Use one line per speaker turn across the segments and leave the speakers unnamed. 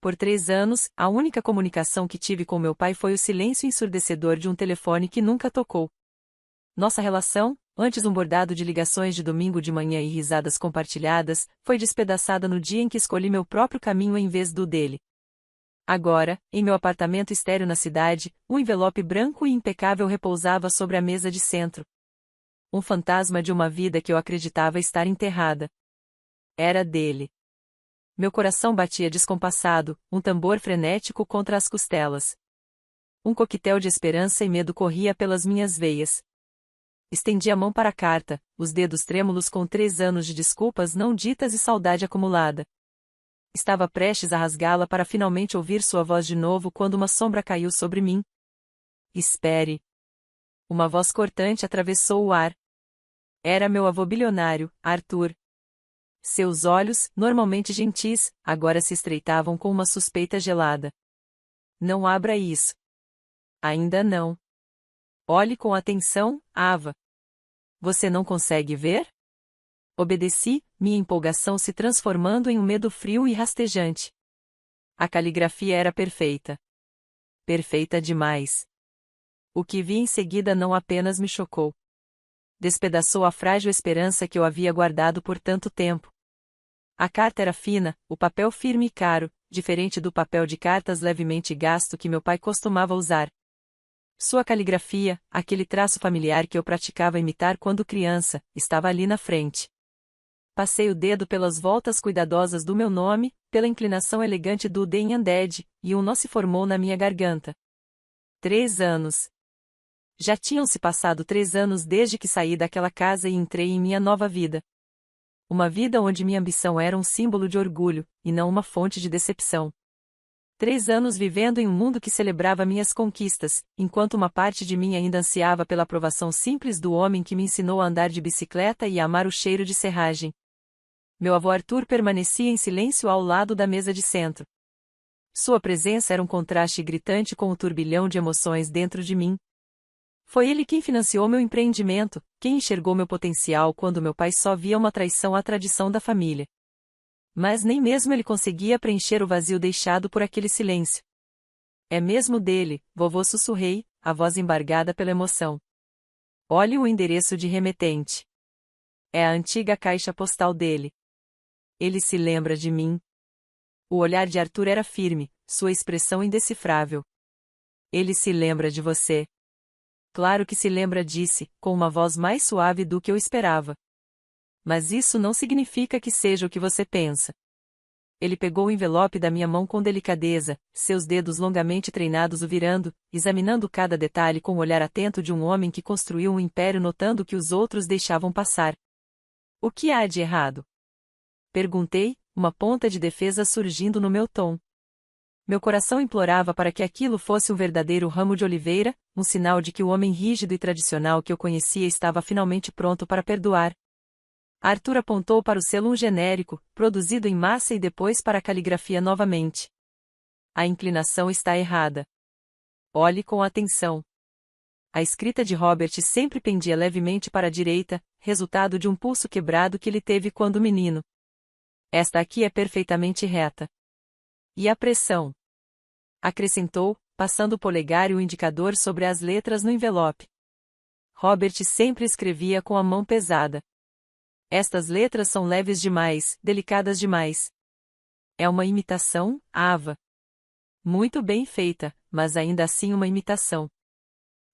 Por 3 anos, a única comunicação que tive com meu pai foi o silêncio ensurdecedor de um telefone que nunca tocou. Nossa relação, antes um bordado de ligações de domingo de manhã e risadas compartilhadas, foi despedaçada no dia em que escolhi meu próprio caminho em vez do dele. Agora, em meu apartamento estéril na cidade, um envelope branco e impecável repousava sobre a mesa de centro. Um fantasma de uma vida que eu acreditava estar enterrada. Era dele. Meu coração batia descompassado, um tambor frenético contra as costelas. Um coquetel de esperança e medo corria pelas minhas veias. Estendi a mão para a carta, os dedos trêmulos com 3 anos de desculpas não ditas e saudade acumulada. Estava prestes a rasgá-la para finalmente ouvir sua voz de novo quando uma sombra caiu sobre mim. Espere. Uma voz cortante atravessou o ar. Era meu avô bilionário, Arthur. Seus olhos, normalmente gentis, agora se estreitavam com uma suspeita gelada. Não abra isso. Ainda não. Olhe com atenção, Ava. Você não consegue ver? Obedeci, minha empolgação se transformando em um medo frio e rastejante. A caligrafia era perfeita. Perfeita demais. O que vi em seguida não apenas me chocou. Despedaçou a frágil esperança que eu havia guardado por tanto tempo. A carta era fina, o papel firme e caro, diferente do papel de cartas levemente gasto que meu pai costumava usar. Sua caligrafia, aquele traço familiar que eu praticava imitar quando criança, estava ali na frente. Passei o dedo pelas voltas cuidadosas do meu nome, pela inclinação elegante do D em Undead, e um nó se formou na minha garganta. 3 anos. Já tinham-se passado 3 anos desde que saí daquela casa e entrei em minha nova vida. Uma vida onde minha ambição era um símbolo de orgulho, e não uma fonte de decepção. 3 anos vivendo em um mundo que celebrava minhas conquistas, enquanto uma parte de mim ainda ansiava pela aprovação simples do homem que me ensinou a andar de bicicleta e a amar o cheiro de serragem. Meu avô Arthur permanecia em silêncio ao lado da mesa de centro. Sua presença era um contraste gritante com o turbilhão de emoções dentro de mim. Foi ele quem financiou meu empreendimento, quem enxergou meu potencial quando meu pai só via uma traição à tradição da família. Mas nem mesmo ele conseguia preencher o vazio deixado por aquele silêncio. É mesmo dele, vovô, sussurrei, a voz embargada pela emoção. Olhe o endereço de remetente. É a antiga caixa postal dele. Ele se lembra de mim. O olhar de Arthur era firme, sua expressão indecifrável. Ele se lembra de você. Claro que se lembra, disse, com uma voz mais suave do que eu esperava. Mas isso não significa que seja o que você pensa. Ele pegou o envelope da minha mão com delicadeza, seus dedos longamente treinados o virando, examinando cada detalhe com o olhar atento de um homem que construiu um império notando que os outros deixavam passar. O que há de errado? Perguntei, uma ponta de defesa surgindo no meu tom. Meu coração implorava para que aquilo fosse um verdadeiro ramo de oliveira, um sinal de que o homem rígido e tradicional que eu conhecia estava finalmente pronto para perdoar. Arthur apontou para o selo, um genérico, produzido em massa, e depois para a caligrafia novamente. A inclinação está errada. Olhe com atenção. A escrita de Robert sempre pendia levemente para a direita, resultado de um pulso quebrado que ele teve quando menino. Esta aqui é perfeitamente reta. E a pressão? Acrescentou, passando o polegar e o indicador sobre as letras no envelope. Robert sempre escrevia com a mão pesada. Estas letras são leves demais, delicadas demais. É uma imitação, Ava. Muito bem feita, mas ainda assim uma imitação.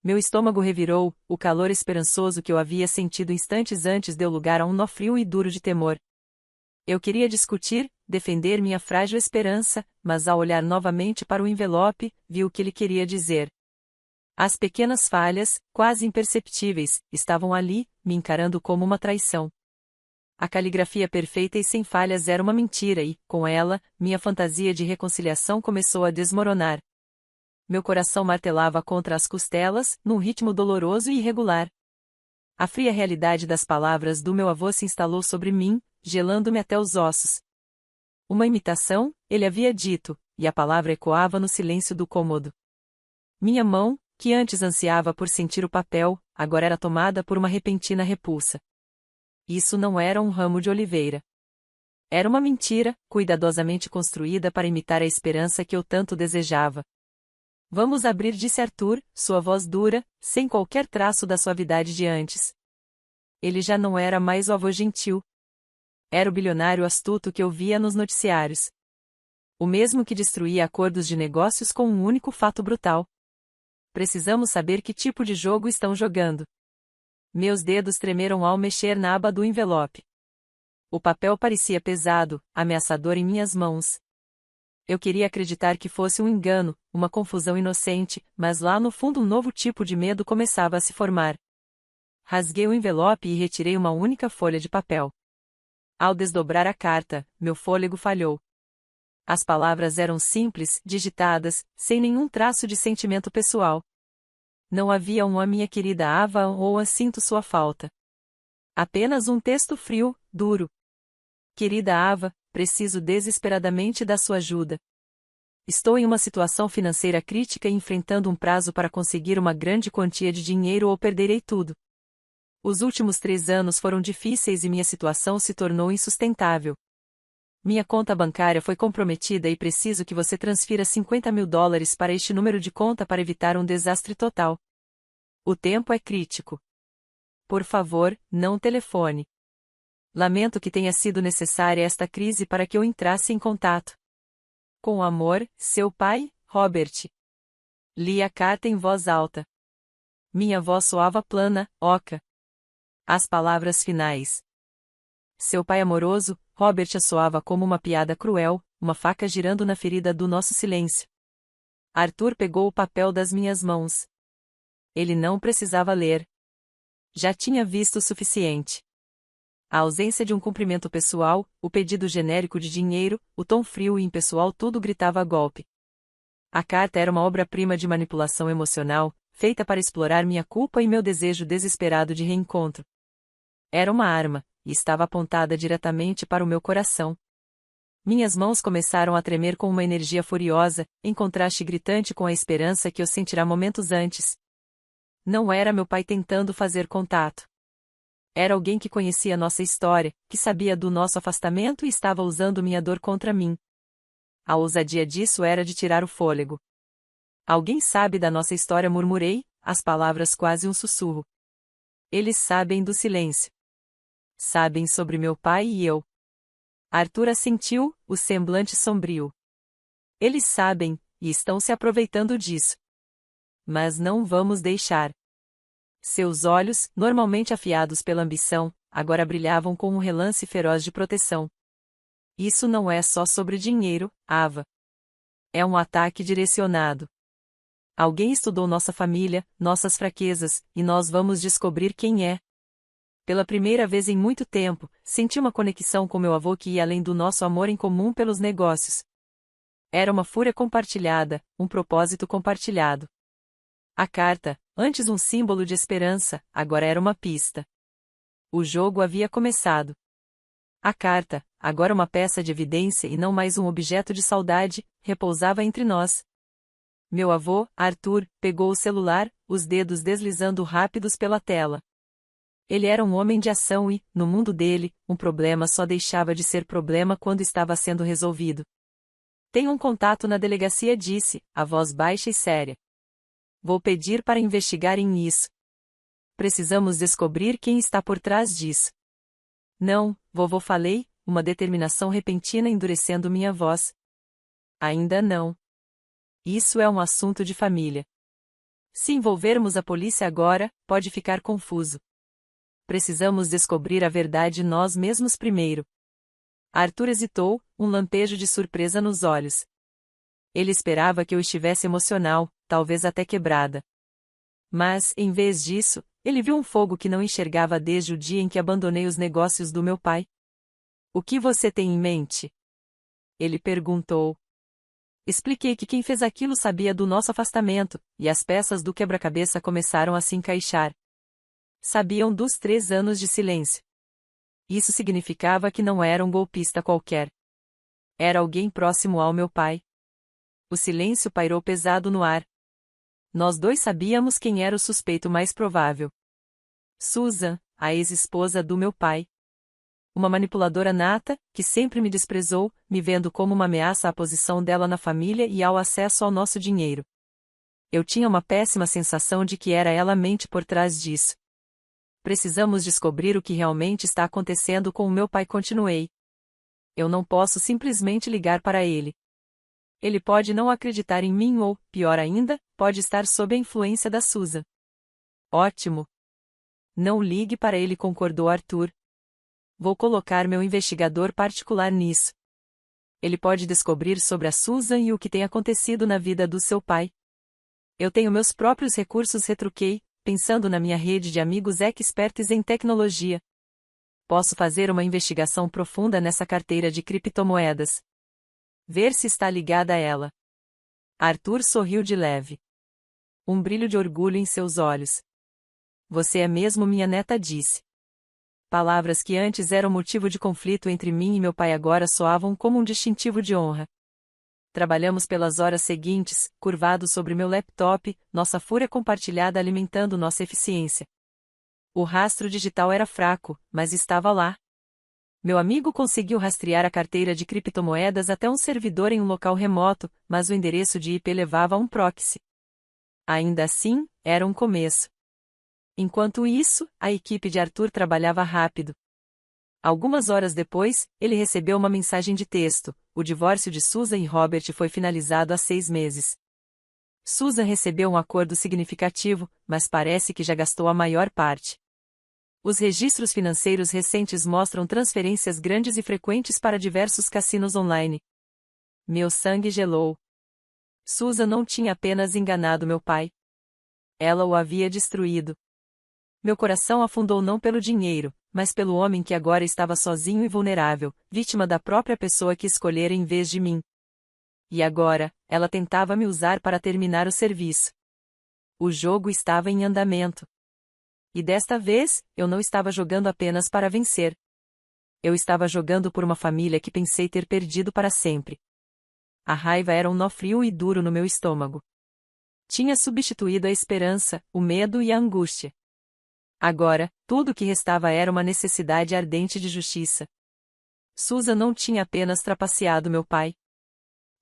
Meu estômago revirou, o calor esperançoso que eu havia sentido instantes antes deu lugar a um nó frio e duro de temor. Eu queria discutir, defender minha frágil esperança, mas ao olhar novamente para o envelope, vi o que ele queria dizer. As pequenas falhas, quase imperceptíveis, estavam ali, me encarando como uma traição. A caligrafia perfeita e sem falhas era uma mentira e, com ela, minha fantasia de reconciliação começou a desmoronar. Meu coração martelava contra as costelas, num ritmo doloroso e irregular. A fria realidade das palavras do meu avô se instalou sobre mim, gelando-me até os ossos. Uma imitação, ele havia dito, e a palavra ecoava no silêncio do cômodo. Minha mão, que antes ansiava por sentir o papel, agora era tomada por uma repentina repulsa. Isso não era um ramo de oliveira. Era uma mentira, cuidadosamente construída para imitar a esperança que eu tanto desejava. Vamos abrir, disse Arthur, sua voz dura, sem qualquer traço da suavidade de antes. Ele já não era mais o avô gentil. Era o bilionário astuto que eu via nos noticiários. O mesmo que destruía acordos de negócios com um único fato brutal. Precisamos saber que tipo de jogo estão jogando. Meus dedos tremeram ao mexer na aba do envelope. O papel parecia pesado, ameaçador em minhas mãos. Eu queria acreditar que fosse um engano, uma confusão inocente, mas lá no fundo um novo tipo de medo começava a se formar. Rasguei o envelope e retirei uma única folha de papel. Ao desdobrar a carta, meu fôlego falhou. As palavras eram simples, digitadas, sem nenhum traço de sentimento pessoal. Não havia um "a minha querida Ava" ou "a sinto sua falta". Apenas um texto frio, duro. Querida Ava, preciso desesperadamente da sua ajuda. Estou em uma situação financeira crítica e enfrentando um prazo para conseguir uma grande quantia de dinheiro ou perderei tudo. Os últimos 3 anos foram difíceis e minha situação se tornou insustentável. Minha conta bancária foi comprometida e preciso que você transfira $50.000 para este número de conta para evitar um desastre total. O tempo é crítico. Por favor, não telefone. Lamento que tenha sido necessária esta crise para que eu entrasse em contato. Com amor, seu pai, Robert. Li a carta em voz alta. Minha voz soava plana, oca. As palavras finais. Seu pai amoroso, Robert, soava como uma piada cruel, uma faca girando na ferida do nosso silêncio. Arthur pegou o papel das minhas mãos. Ele não precisava ler. Já tinha visto o suficiente. A ausência de um cumprimento pessoal, o pedido genérico de dinheiro, o tom frio e impessoal, tudo gritava golpe. A carta era uma obra-prima de manipulação emocional, feita para explorar minha culpa e meu desejo desesperado de reencontro. Era uma arma, e estava apontada diretamente para o meu coração. Minhas mãos começaram a tremer com uma energia furiosa, em contraste gritante com a esperança que eu sentira momentos antes. Não era meu pai tentando fazer contato. Era alguém que conhecia nossa história, que sabia do nosso afastamento e estava usando minha dor contra mim. A ousadia disso era de tirar o fôlego. Alguém sabe da nossa história, murmurei, as palavras quase um sussurro. Eles sabem do silêncio. Sabem sobre meu pai e eu. Arthur assentiu, o semblante sombrio. Eles sabem, e estão se aproveitando disso. Mas não vamos deixar. Seus olhos, normalmente afiados pela ambição, agora brilhavam com um relance feroz de proteção. Isso não é só sobre dinheiro, Ava. É um ataque direcionado. Alguém estudou nossa família, nossas fraquezas, e nós vamos descobrir quem é. Pela primeira vez em muito tempo, senti uma conexão com meu avô que ia além do nosso amor em comum pelos negócios. Era uma fúria compartilhada, um propósito compartilhado. A carta, antes um símbolo de esperança, agora era uma pista. O jogo havia começado. A carta, agora uma peça de evidência e não mais um objeto de saudade, repousava entre nós. Meu avô, Arthur, pegou o celular, os dedos deslizando rápidos pela tela. Ele era um homem de ação e, no mundo dele, um problema só deixava de ser problema quando estava sendo resolvido. Tenho um contato na delegacia, disse, a voz baixa e séria. Vou pedir para investigarem isso. Precisamos descobrir quem está por trás disso. Não, vovô, falei, uma determinação repentina endurecendo minha voz. Ainda não. Isso é um assunto de família. Se envolvermos a polícia agora, pode ficar confuso. Precisamos descobrir a verdade nós mesmos primeiro. Arthur hesitou, um lampejo de surpresa nos olhos. Ele esperava que eu estivesse emocional, talvez até quebrada. Mas, em vez disso, ele viu um fogo que não enxergava desde o dia em que abandonei os negócios do meu pai. O que você tem em mente? Ele perguntou. Expliquei que quem fez aquilo sabia do nosso afastamento, e as peças do quebra-cabeça começaram a se encaixar. Sabiam dos 3 anos de silêncio. Isso significava que não era um golpista qualquer. Era alguém próximo ao meu pai. O silêncio pairou pesado no ar. Nós dois sabíamos quem era o suspeito mais provável. Susan, a ex-esposa do meu pai. Uma manipuladora nata, que sempre me desprezou, me vendo como uma ameaça à posição dela na família e ao acesso ao nosso dinheiro. Eu tinha uma péssima sensação de que era ela a mente por trás disso. Precisamos descobrir o que realmente está acontecendo com o meu pai, continuei. Eu não posso simplesmente ligar para ele. Ele pode não acreditar em mim ou, pior ainda, pode estar sob a influência da Susan. Ótimo. Não ligue para ele, concordou Arthur. Vou colocar meu investigador particular nisso. Ele pode descobrir sobre a Susan e o que tem acontecido na vida do seu pai. Eu tenho meus próprios recursos, retruquei, pensando na minha rede de amigos expertos em tecnologia. Posso fazer uma investigação profunda nessa carteira de criptomoedas. Ver se está ligada a ela. Arthur sorriu de leve. Um brilho de orgulho em seus olhos. Você é mesmo minha neta, disse. Palavras que antes eram motivo de conflito entre mim e meu pai agora soavam como um distintivo de honra. Trabalhamos pelas horas seguintes, curvados sobre meu laptop, nossa fúria compartilhada alimentando nossa eficiência. O rastro digital era fraco, mas estava lá. Meu amigo conseguiu rastrear a carteira de criptomoedas até um servidor em um local remoto, mas o endereço de IP levava a um proxy. Ainda assim, era um começo. Enquanto isso, a equipe de Arthur trabalhava rápido. Algumas horas depois, ele recebeu uma mensagem de texto: o divórcio de Susan e Robert foi finalizado há 6 meses. Susan recebeu um acordo significativo, mas parece que já gastou a maior parte. Os registros financeiros recentes mostram transferências grandes e frequentes para diversos cassinos online. Meu sangue gelou. Susan não tinha apenas enganado meu pai. Ela o havia destruído. Meu coração afundou não pelo dinheiro, mas pelo homem que agora estava sozinho e vulnerável, vítima da própria pessoa que escolhera em vez de mim. E agora, ela tentava me usar para terminar o serviço. O jogo estava em andamento. E desta vez, eu não estava jogando apenas para vencer. Eu estava jogando por uma família que pensei ter perdido para sempre. A raiva era um nó frio e duro no meu estômago. Tinha substituído a esperança, o medo e a angústia. Agora, tudo o que restava era uma necessidade ardente de justiça. Susan não tinha apenas trapaceado meu pai.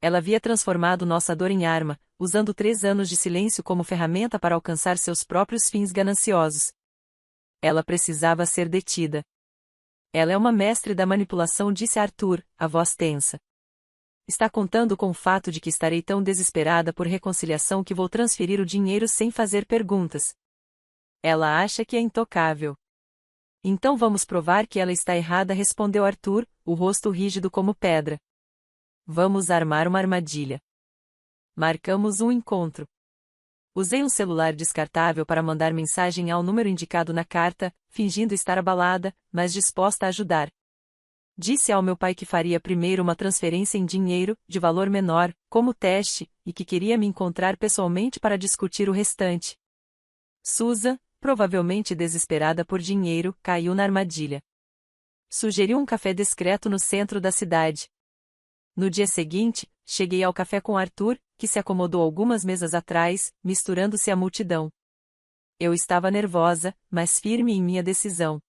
Ela havia transformado nossa dor em arma, usando 3 anos de silêncio como ferramenta para alcançar seus próprios fins gananciosos. Ela precisava ser detida. Ela é uma mestre da manipulação, disse Arthur, a voz tensa. Está contando com o fato de que estarei tão desesperada por reconciliação que vou transferir o dinheiro sem fazer perguntas. Ela acha que é intocável. Então vamos provar que ela está errada, respondeu Arthur, o rosto rígido como pedra. Vamos armar uma armadilha. Marcamos um encontro. Usei um celular descartável para mandar mensagem ao número indicado na carta, fingindo estar abalada, mas disposta a ajudar. Disse ao meu pai que faria primeiro uma transferência em dinheiro, de valor menor, como teste, e que queria me encontrar pessoalmente para discutir o restante. Susan, provavelmente desesperada por dinheiro, caiu na armadilha. Sugeriu um café discreto no centro da cidade. No dia seguinte, cheguei ao café com Arthur, que se acomodou algumas mesas atrás, misturando-se à multidão. Eu estava nervosa, mas firme em minha decisão.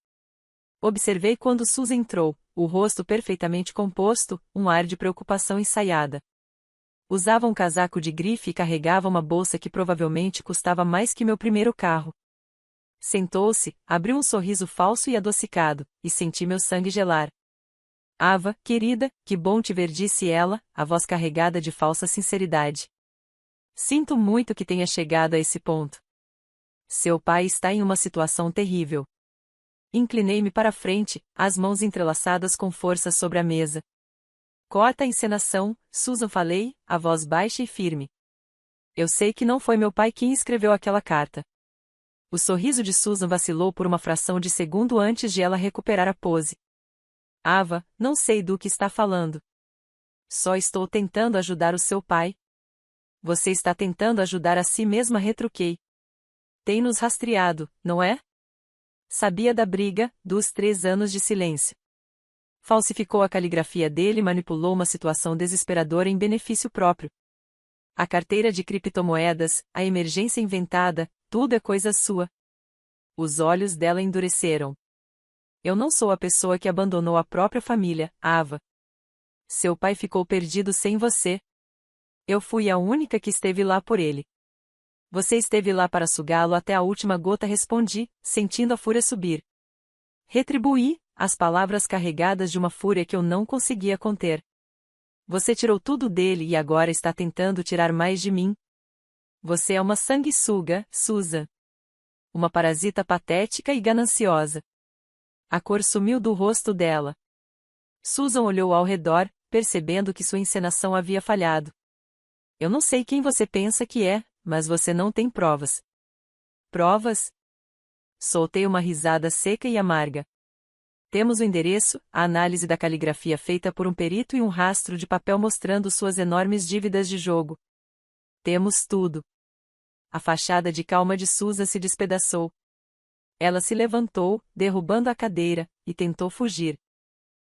Observei quando Susan entrou, o rosto perfeitamente composto, um ar de preocupação ensaiada. Usava um casaco de grife e carregava uma bolsa que provavelmente custava mais que meu primeiro carro. Sentou-se, abriu um sorriso falso e adocicado, e senti meu sangue gelar. Ava, querida, que bom te ver, disse ela, a voz carregada de falsa sinceridade. Sinto muito que tenha chegado a esse ponto. Seu pai está em uma situação terrível. Inclinei-me para a frente, as mãos entrelaçadas com força sobre a mesa. Corta a encenação, Susan, falei, a voz baixa e firme. Eu sei que não foi meu pai quem escreveu aquela carta. O sorriso de Susan vacilou por uma fração de segundo antes de ela recuperar a pose. Ava, não sei do que está falando. Só estou tentando ajudar o seu pai. Você está tentando ajudar a si mesma, retruquei. Tem nos rastreado, não é? Sabia da briga, dos 3 anos de silêncio. Falsificou a caligrafia dele e manipulou uma situação desesperadora em benefício próprio. A carteira de criptomoedas, a emergência inventada, tudo é coisa sua. Os olhos dela endureceram. Eu não sou a pessoa que abandonou a própria família, Ava. Seu pai ficou perdido sem você. Eu fui a única que esteve lá por ele. Você esteve lá para sugá-lo até a última gota, respondi, sentindo a fúria subir. Retribuí, as palavras carregadas de uma fúria que eu não conseguia conter. Você tirou tudo dele e agora está tentando tirar mais de mim. Você é uma sanguessuga, Susan. Uma parasita patética e gananciosa. A cor sumiu do rosto dela. Susan olhou ao redor, percebendo que sua encenação havia falhado. Eu não sei quem você pensa que é, mas você não tem provas. Provas? Soltei uma risada seca e amarga. Temos o endereço, a análise da caligrafia feita por um perito e um rastro de papel mostrando suas enormes dívidas de jogo. Temos tudo. A fachada de calma de Susan se despedaçou. Ela se levantou, derrubando a cadeira, e tentou fugir.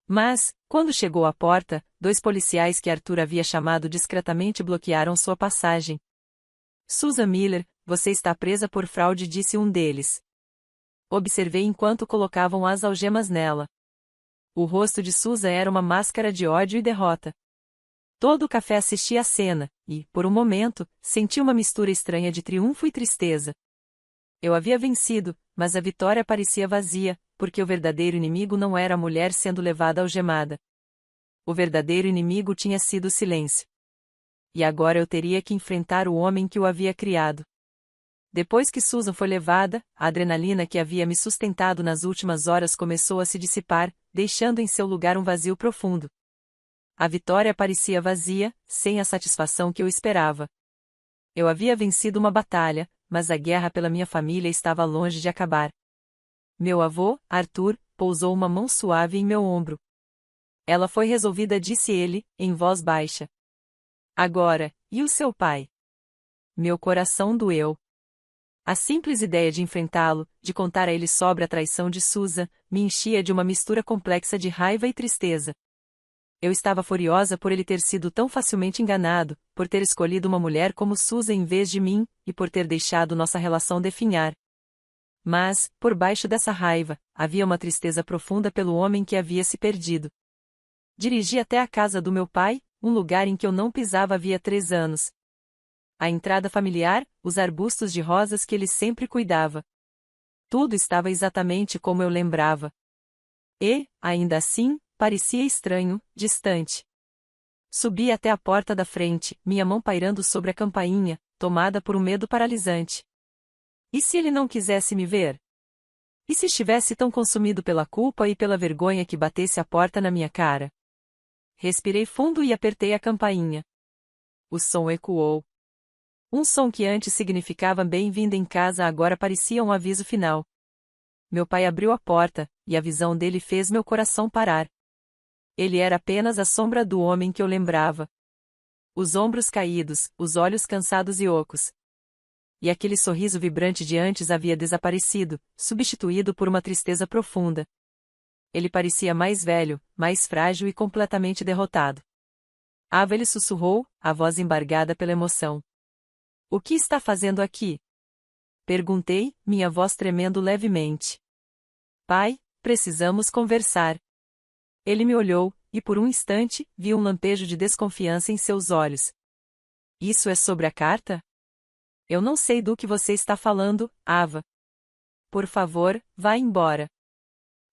Mas, quando chegou à porta, 2 policiais que Arthur havia chamado discretamente bloquearam sua passagem. Susan Miller, você está presa por fraude, disse um deles. Observei enquanto colocavam as algemas nela. O rosto de Susan era uma máscara de ódio e derrota. Todo o café assistia à cena, e, por um momento, senti uma mistura estranha de triunfo e tristeza. Eu havia vencido, mas a vitória parecia vazia, porque o verdadeiro inimigo não era a mulher sendo levada algemada. O verdadeiro inimigo tinha sido o silêncio. E agora eu teria que enfrentar o homem que o havia criado. Depois que Susan foi levada, a adrenalina que havia me sustentado nas últimas horas começou a se dissipar, deixando em seu lugar um vazio profundo. A vitória parecia vazia, sem a satisfação que eu esperava. Eu havia vencido uma batalha, mas a guerra pela minha família estava longe de acabar. Meu avô, Arthur, pousou uma mão suave em meu ombro. Ela foi resolvida, disse ele, em voz baixa. Agora, e o seu pai? Meu coração doeu. A simples ideia de enfrentá-lo, de contar a ele sobre a traição de Susan, me enchia de uma mistura complexa de raiva e tristeza. Eu estava furiosa por ele ter sido tão facilmente enganado, por ter escolhido uma mulher como Susan em vez de mim, e por ter deixado nossa relação definhar. Mas, por baixo dessa raiva, havia uma tristeza profunda pelo homem que havia se perdido. Dirigi até a casa do meu pai, um lugar em que eu não pisava havia 3 anos. A entrada familiar, os arbustos de rosas que ele sempre cuidava. Tudo estava exatamente como eu lembrava. E, ainda assim, parecia estranho, distante. Subi até a porta da frente, minha mão pairando sobre a campainha, tomada por um medo paralisante. E se ele não quisesse me ver? E se estivesse tão consumido pela culpa e pela vergonha que batesse a porta na minha cara? Respirei fundo e apertei a campainha. O som ecoou. Um som que antes significava bem-vindo em casa agora parecia um aviso final. Meu pai abriu a porta, e a visão dele fez meu coração parar. Ele era apenas a sombra do homem que eu lembrava. Os ombros caídos, os olhos cansados e ocos. E aquele sorriso vibrante de antes havia desaparecido, substituído por uma tristeza profunda. Ele parecia mais velho, mais frágil e completamente derrotado. Ava, ele sussurrou, a voz embargada pela emoção. O que está fazendo aqui? Perguntei, minha voz tremendo levemente. Pai, precisamos conversar. Ele me olhou, e por um instante, vi um lampejo de desconfiança em seus olhos. Isso é sobre a carta? Eu não sei do que você está falando, Ava. Por favor, vá embora.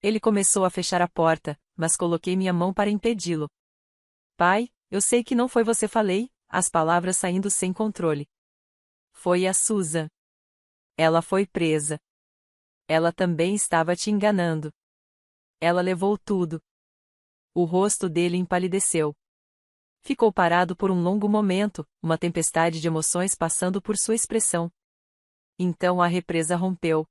Ele começou a fechar a porta, mas coloquei minha mão para impedi-lo. Pai, eu sei que não foi você, falei, as palavras saindo sem controle. Foi a Susan. Ela foi presa. Ela também estava te enganando. Ela levou tudo. O rosto dele empalideceu. Ficou parado por um longo momento, uma tempestade de emoções passando por sua expressão. Então a represa rompeu.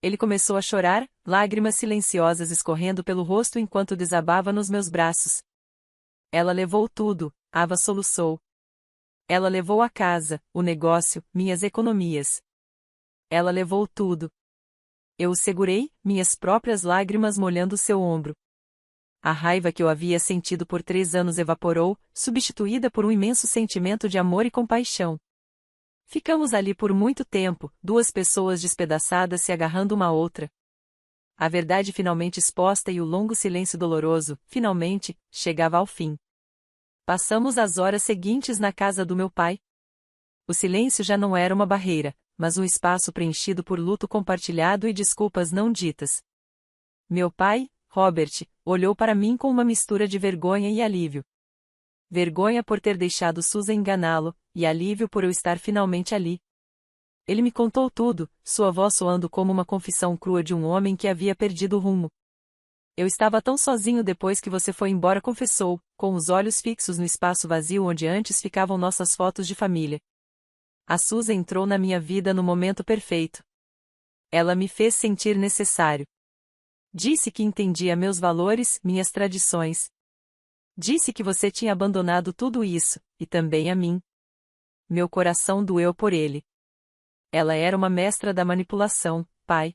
Ele começou a chorar, lágrimas silenciosas escorrendo pelo rosto enquanto desabava nos meus braços. Ela levou tudo, Ava soluçou. Ela levou a casa, o negócio, minhas economias. Ela levou tudo. Eu o segurei, minhas próprias lágrimas molhando seu ombro. A raiva que eu havia sentido por 3 anos evaporou, substituída por um imenso sentimento de amor e compaixão. Ficamos ali por muito tempo, 2 pessoas despedaçadas se agarrando uma à outra. A verdade finalmente exposta e o longo silêncio doloroso, finalmente, chegava ao fim. Passamos as horas seguintes na casa do meu pai. O silêncio já não era uma barreira, mas um espaço preenchido por luto compartilhado e desculpas não ditas. Meu pai, Robert, olhou para mim com uma mistura de vergonha e alívio. Vergonha por ter deixado Susan enganá-lo, e alívio por eu estar finalmente ali. Ele me contou tudo, sua voz soando como uma confissão crua de um homem que havia perdido o rumo. Eu estava tão sozinho depois que você foi embora, confessou, com os olhos fixos no espaço vazio onde antes ficavam nossas fotos de família. A Susan entrou na minha vida no momento perfeito. Ela me fez sentir necessário. Disse que entendia meus valores, minhas tradições. Disse que você tinha abandonado tudo isso, e também a mim. Meu coração doeu por ele. Ela era uma mestra da manipulação, pai.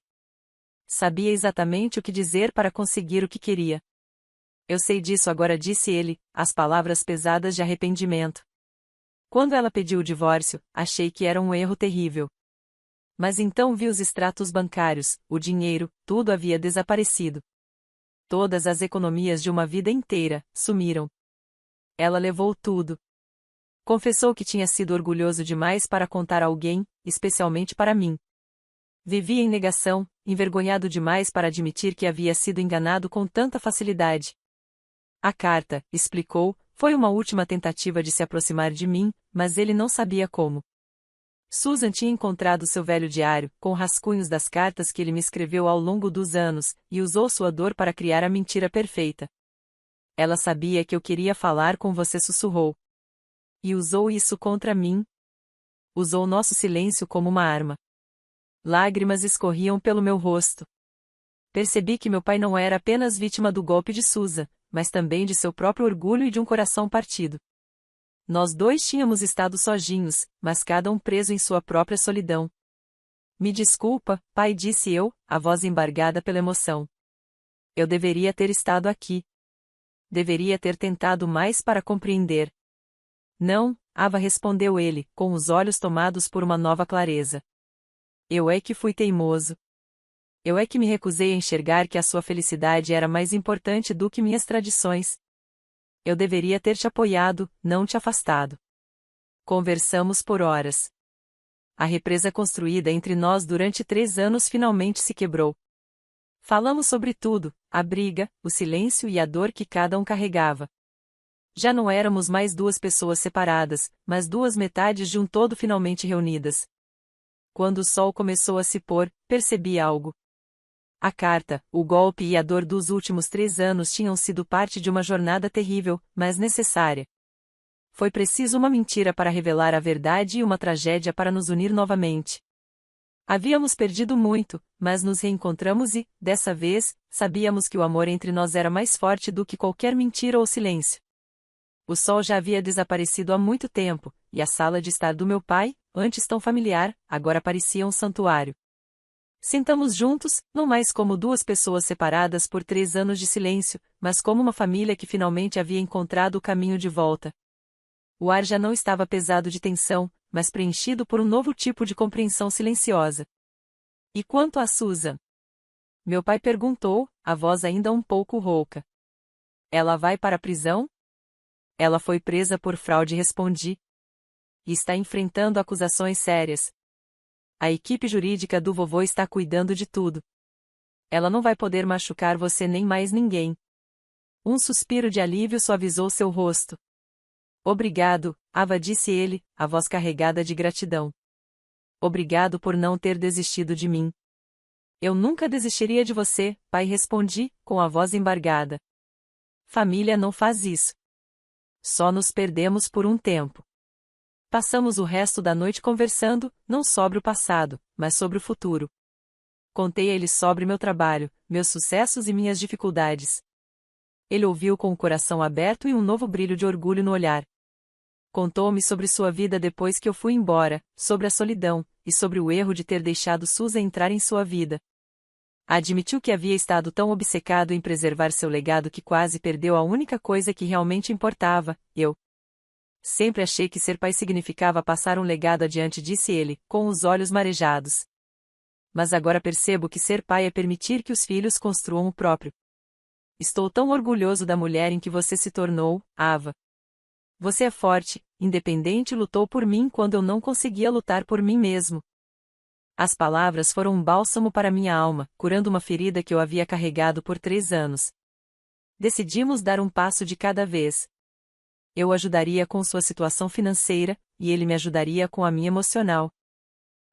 Sabia exatamente o que dizer para conseguir o que queria. Eu sei disso agora, disse ele, as palavras pesadas de arrependimento. Quando ela pediu o divórcio, achei que era um erro terrível. Mas então vi os extratos bancários, o dinheiro, tudo havia desaparecido. Todas as economias de uma vida inteira sumiram. Ela levou tudo. Confessou que tinha sido orgulhoso demais para contar a alguém, especialmente para mim. Vivia em negação, envergonhado demais para admitir que havia sido enganado com tanta facilidade. A carta, explicou, foi uma última tentativa de se aproximar de mim, mas ele não sabia como. Susan tinha encontrado seu velho diário, com rascunhos das cartas que ele me escreveu ao longo dos anos, e usou sua dor para criar a mentira perfeita. Ela sabia que eu queria falar com você, sussurrou. E usou isso contra mim. Usou nosso silêncio como uma arma. Lágrimas escorriam pelo meu rosto. Percebi que meu pai não era apenas vítima do golpe de Susan, mas também de seu próprio orgulho e de um coração partido. Nós dois tínhamos estado sozinhos, mas cada um preso em sua própria solidão. Me desculpa, pai, disse eu, a voz embargada pela emoção. Eu deveria ter estado aqui. Deveria ter tentado mais para compreender. Não, Ava, respondeu ele, com os olhos tomados por uma nova clareza. Eu é que fui teimoso. Eu é que me recusei a enxergar que a sua felicidade era mais importante do que minhas tradições. Eu deveria ter te apoiado, não te afastado. Conversamos por horas. A represa construída entre nós durante 3 anos finalmente se quebrou. Falamos sobre tudo, a briga, o silêncio e a dor que cada um carregava. Já não éramos mais 2 pessoas separadas, mas 2 metades de um todo finalmente reunidas. Quando o sol começou a se pôr, percebi algo. A carta, o golpe e a dor dos últimos 3 anos tinham sido parte de uma jornada terrível, mas necessária. Foi preciso uma mentira para revelar a verdade e uma tragédia para nos unir novamente. Havíamos perdido muito, mas nos reencontramos e, dessa vez, sabíamos que o amor entre nós era mais forte do que qualquer mentira ou silêncio. O sol já havia desaparecido há muito tempo, e a sala de estar do meu pai, antes tão familiar, agora parecia um santuário. Sentamos juntos, não mais como 2 pessoas separadas por 3 anos de silêncio, mas como uma família que finalmente havia encontrado o caminho de volta. O ar já não estava pesado de tensão, mas preenchido por um novo tipo de compreensão silenciosa. E quanto a Susan? Meu pai perguntou, a voz ainda um pouco rouca. Ela vai para a prisão? Ela foi presa por fraude, respondi. E está enfrentando acusações sérias. A equipe jurídica do vovô está cuidando de tudo. Ela não vai poder machucar você nem mais ninguém. Um suspiro de alívio suavizou seu rosto. Obrigado, Ava, disse ele, a voz carregada de gratidão. Obrigado por não ter desistido de mim. Eu nunca desistiria de você, pai, respondi, com a voz embargada. Família não faz isso. Só nos perdemos por um tempo. Passamos o resto da noite conversando, não sobre o passado, mas sobre o futuro. Contei a ele sobre meu trabalho, meus sucessos e minhas dificuldades. Ele ouviu com o coração aberto e um novo brilho de orgulho no olhar. Contou-me sobre sua vida depois que eu fui embora, sobre a solidão, e sobre o erro de ter deixado Susan entrar em sua vida. Admitiu que havia estado tão obcecado em preservar seu legado que quase perdeu a única coisa que realmente importava, eu. Sempre achei que ser pai significava passar um legado adiante, disse ele, com os olhos marejados. Mas agora percebo que ser pai é permitir que os filhos construam o próprio. Estou tão orgulhoso da mulher em que você se tornou, Ava. Você é forte, independente e lutou por mim quando eu não conseguia lutar por mim mesmo. As palavras foram um bálsamo para minha alma, curando uma ferida que eu havia carregado por 3 anos. Decidimos dar um passo de cada vez. Eu o ajudaria com sua situação financeira, e ele me ajudaria com a minha emocional.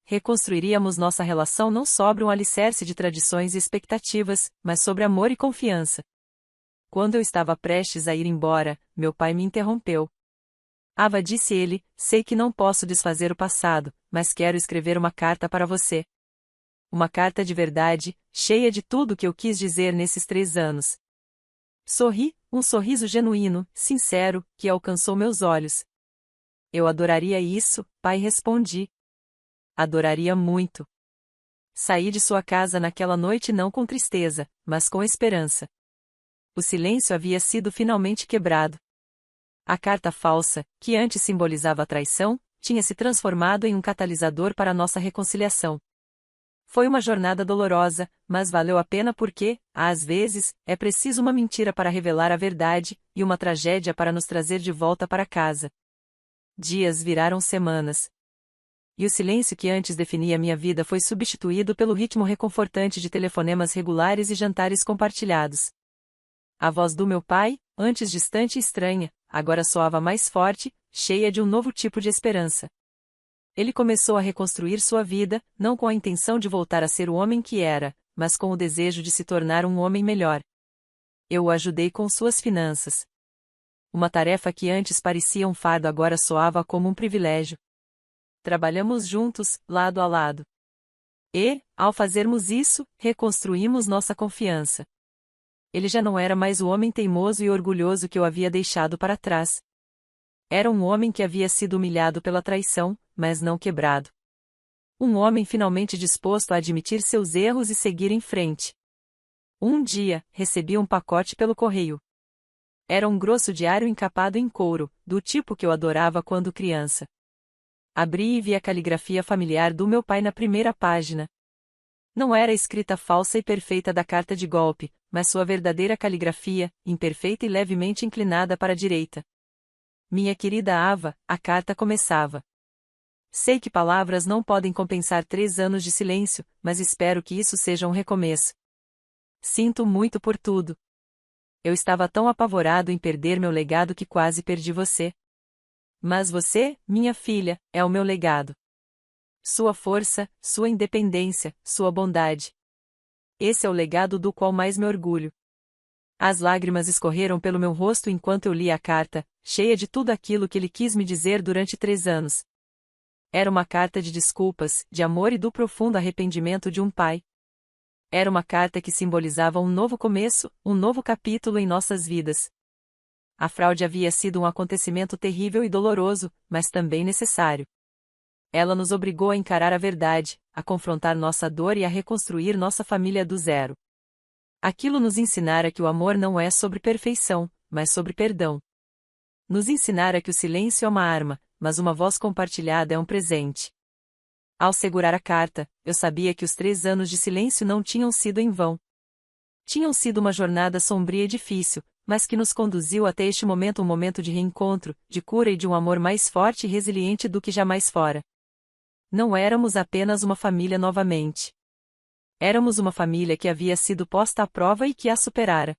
Reconstruiríamos nossa relação não sobre um alicerce de tradições e expectativas, mas sobre amor e confiança. Quando eu estava prestes a ir embora, meu pai me interrompeu. Ava, disse ele, sei que não posso desfazer o passado, mas quero escrever uma carta para você. Uma carta de verdade, cheia de tudo que eu quis dizer nesses 3 anos. Sorri, um sorriso genuíno, sincero, que alcançou meus olhos. Eu adoraria isso, pai, respondi. Adoraria muito. Saí de sua casa naquela noite não com tristeza, mas com esperança. O silêncio havia sido finalmente quebrado. A carta falsa, que antes simbolizava a traição, tinha se transformado em um catalisador para nossa reconciliação. Foi uma jornada dolorosa, mas valeu a pena porque, às vezes, é preciso uma mentira para revelar a verdade, e uma tragédia para nos trazer de volta para casa. Dias viraram semanas. E o silêncio que antes definia minha vida foi substituído pelo ritmo reconfortante de telefonemas regulares e jantares compartilhados. A voz do meu pai, antes distante e estranha, agora soava mais forte, cheia de um novo tipo de esperança. Ele começou a reconstruir sua vida, não com a intenção de voltar a ser o homem que era, mas com o desejo de se tornar um homem melhor. Eu o ajudei com suas finanças. Uma tarefa que antes parecia um fardo agora soava como um privilégio. Trabalhamos juntos, lado a lado. E, ao fazermos isso, reconstruímos nossa confiança. Ele já não era mais o homem teimoso e orgulhoso que eu havia deixado para trás. Era um homem que havia sido humilhado pela traição, mas não quebrado. Um homem finalmente disposto a admitir seus erros e seguir em frente. Um dia, recebi um pacote pelo correio. Era um grosso diário encapado em couro, do tipo que eu adorava quando criança. Abri e vi a caligrafia familiar do meu pai na primeira página. Não era a escrita falsa e perfeita da carta de golpe, mas sua verdadeira caligrafia, imperfeita e levemente inclinada para a direita. Minha querida Ava, a carta começava. Sei que palavras não podem compensar 3 anos de silêncio, mas espero que isso seja um recomeço. Sinto muito por tudo. Eu estava tão apavorado em perder meu legado que quase perdi você. Mas você, minha filha, é o meu legado. Sua força, sua independência, sua bondade. Esse é o legado do qual mais me orgulho. As lágrimas escorreram pelo meu rosto enquanto eu lia a carta, cheia de tudo aquilo que ele quis me dizer durante 3 anos. Era uma carta de desculpas, de amor e do profundo arrependimento de um pai. Era uma carta que simbolizava um novo começo, um novo capítulo em nossas vidas. A fraude havia sido um acontecimento terrível e doloroso, mas também necessário. Ela nos obrigou a encarar a verdade, a confrontar nossa dor e a reconstruir nossa família do zero. Aquilo nos ensinara que o amor não é sobre perfeição, mas sobre perdão. Nos ensinara que o silêncio é uma arma, mas uma voz compartilhada é um presente. Ao segurar a carta, eu sabia que os 3 anos de silêncio não tinham sido em vão. Tinham sido uma jornada sombria e difícil, mas que nos conduziu até este momento, um momento de reencontro, de cura e de um amor mais forte e resiliente do que jamais fora. Não éramos apenas uma família novamente. Éramos uma família que havia sido posta à prova e que a superara.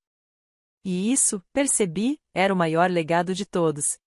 E isso, percebi, era o maior legado de todos.